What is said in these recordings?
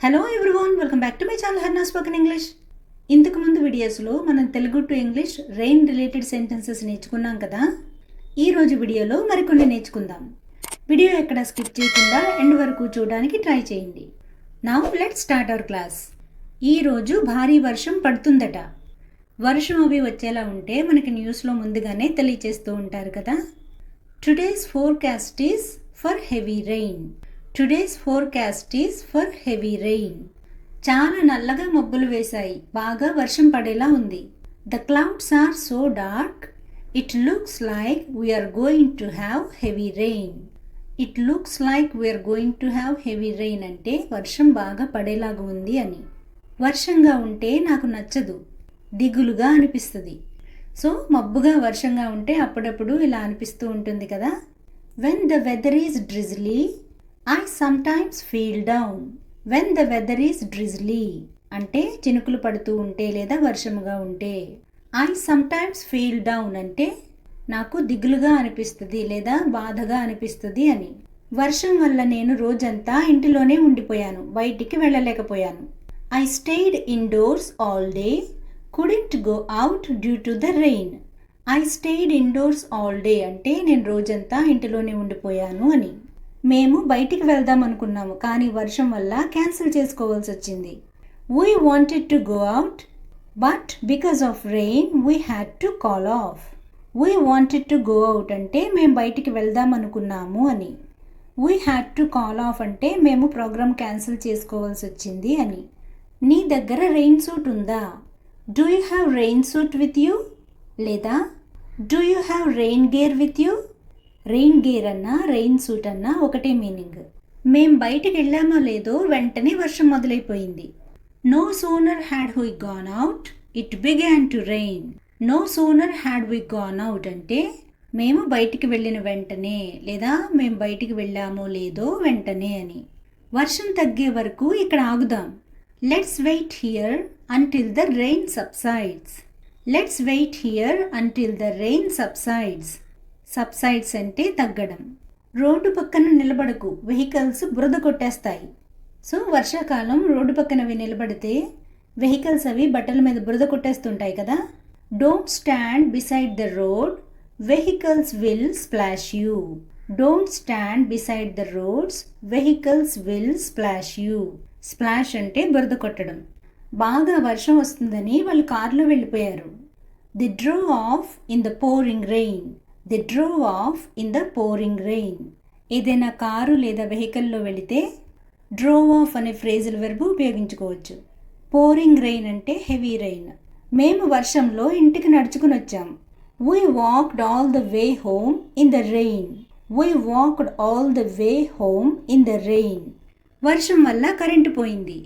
Hello everyone, welcome back to my channel Harna spoken English. ఇంతకు ముందు వీడియోస్లో మనం Telugu to English rain related sentences నేర్చుకున్నాం కదా. ఈరోజు వీడియోలో మరికొన్ని నేర్చుకుందాం. వీడియో ఎక్కడ స్కిప్ చేయకుండా ఎండ్ వరకు చూడడానికి ట్రై చేయండి. Now let's start our class. ఈరోజు భారీ వర్షం పడుతుందట. వర్షం అవి వచ్చేలా ఉంటే మనకి న్యూస్లో ముందుగానే తెలియచేస్తూ ఉంటారు కదా. Today's forecast is for heavy rain. Today's forecast is for heavy rain. చాలా నల్లగా మబ్బులు వేశాయి, బాగా వర్షం పడేలా ఉంది. The clouds are so dark, it looks like we are going to have heavy rain. It looks like we are going to have heavy rain అంటే వర్షం బాగా పడేలాగా ఉంది అని. వర్షంగా ఉంటే నాకు నచ్చదు, దిగులుగా అనిపిస్తుంది. సో మబ్బుగా వర్షంగా ఉంటే అప్పుడప్పుడు ఇలా అనిపిస్తూ ఉంటుంది కదా. When the weather is drizzly I sometimes feel down. When the weather is drizzly అంటే చినుకులు పడుతూ ఉంటే లేదా వర్షముగా ఉంటే. I sometimes feel down అంటే నాకు దిగులుగా అనిపిస్తుంది లేదా బాధగా అనిపిస్తుంది అని. వర్షం వల్ల నేను రోజంతా ఇంటిలోనే ఉండిపోయాను, బయటికి వెళ్ళలేకపోయాను. I stayed indoors all day, couldn't go out due to the rain. I stayed indoors all day అంటే నేను రోజంతా ఇంటిలోనే ఉండిపోయాను అని. మేము బయటికి వెళ్దాం అనుకున్నాము, కానీ వర్షం వల్ల క్యాన్సిల్ చేసుకోవాల్సి వచ్చింది. We wanted to go out but because of rain we had to call off. We wanted to go out అంటే మేము బయటికి వెళ్దాం అనుకున్నాము అని. We had to call off అంటే మేము ప్రోగ్రామ్ క్యాన్సిల్ చేసుకోవాల్సి వచ్చింది అని. నీ దగ్గర రెయిన్ సూట్ ఉందా? Do you have rain suit with you? లేదా do you have rain gear with you? Rain gear అన్నా రెయిన్ సూట్ అన్నా ఒకటే మీనింగ్. మేం బయటికి వెళ్ళామో లేదో వెంటనే వర్షం మొదలైపోయింది. No sooner had we gone out it began to rain. No sooner had we gone out అంటే మేము బయటికి వెళ్ళిన వెంటనే లేదా మేము బయటికి వెళ్ళామో లేదో వెంటనే అని. వర్షం తగ్గే వరకు ఇక్కడ ఆగుదాం. Let's wait here until the rain subsides. Let's wait here until the rain subsides. Subsides అంటే తగ్గడం. రోడ్డు పక్కన నిలబడకు, వెహికల్స్ బురద కొట్టేస్తాయి. సో వర్షాకాలం రోడ్డు పక్కనవి నిలబడితే వెహికల్స్ అవి బట్టల మీద బురద కొట్టేస్తుంటాయి కదా. Don't stand beside the road, vehicles will splash you. Don't stand beside the roads, vehicles will splash you. Splash అంటే బురద కొట్టడం. బాగా వర్షం వస్తుందని వాళ్ళు కారులో వెళ్ళిపోయారు. They drove off in the pouring rain. They drove off in the pouring rain. ఏదైనా కారు లేదా వెహికల్లో వెళితే డ్రోవ్ ఆఫ్ అనే ఫ్రేజల్ వెర్బ్ ఉపయోగించుకోవచ్చు. పోరింగ్ రెయిన్ అంటే హెవీ రెయిన్. మేము వర్షంలో ఇంటికి నడుచుకుని వచ్చాం. We walked all the way home in the rain. We walked all the way home in the rain. వర్షం వల్ల కరెంటు పోయింది.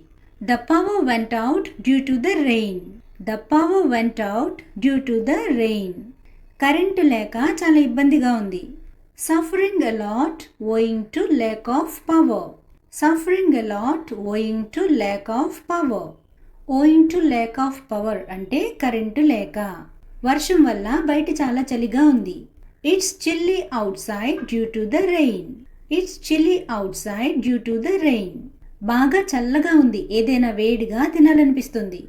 The power went out due to the rain. The power went out due to the rain. Current లేక చాలా ఇబ్బందిగా ఉంది. Suffering a lot owing to lack of power. Suffering a lot owing to lack of power. Owing to lack of power అంటే current లేక. వర్షం వల్ల బయట చాలా చలిగా ఉంది. It's chilli out side due to the rain. It's chilli out side due to the rain. బాగా చల్లగా ఉంది, ఏదైనా వేడిగా తినాలనిపిస్తుంది.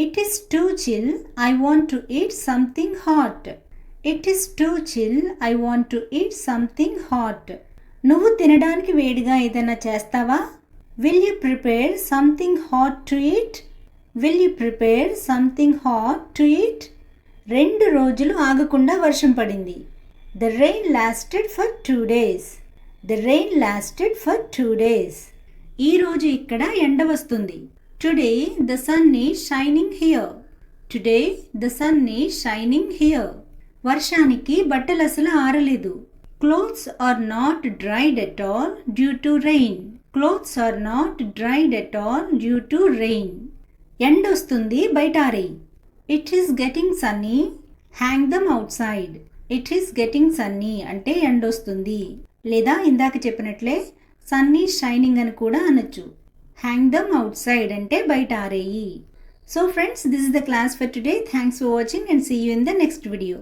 It is two chill, I want to eat something hot. It is two chill, I want to eat something hot. నువ్వు తినడానికి వేడిగా ఏదైనా చేస్తావా? Will you prepare something hot to eat? Will you prepare something hot to eat? 2 రోజులు ఆగకుండా వర్షం పడింది. The rain lasted for 2 days. The rain lasted for 2 days. ఈరోజు ఇక్కడ ఎండ వస్తుంది. Today the sun is shining here. Today the sun is shining here. వర్షానికి బట్టలు అసలు ఆరలేదు. Clothes are not dried at all due to rain. Clothes are not dried at all due to rain. ఎండొస్తుంది, బయట ఆరేయి. It is getting sunny, hang them outside. It is getting sunny అంటే ఎండొస్తుంది, లేదా ఇందాక చెప్పినట్లే సన్నీ షైనింగ్ అని కూడా అనొచ్చు. హ్యాంగ్ దమ్ అవుట్ సైడ్ అంటే బయట ఆరేయి. So friends, this is the class for today. Thanks for watching and see you in the next video.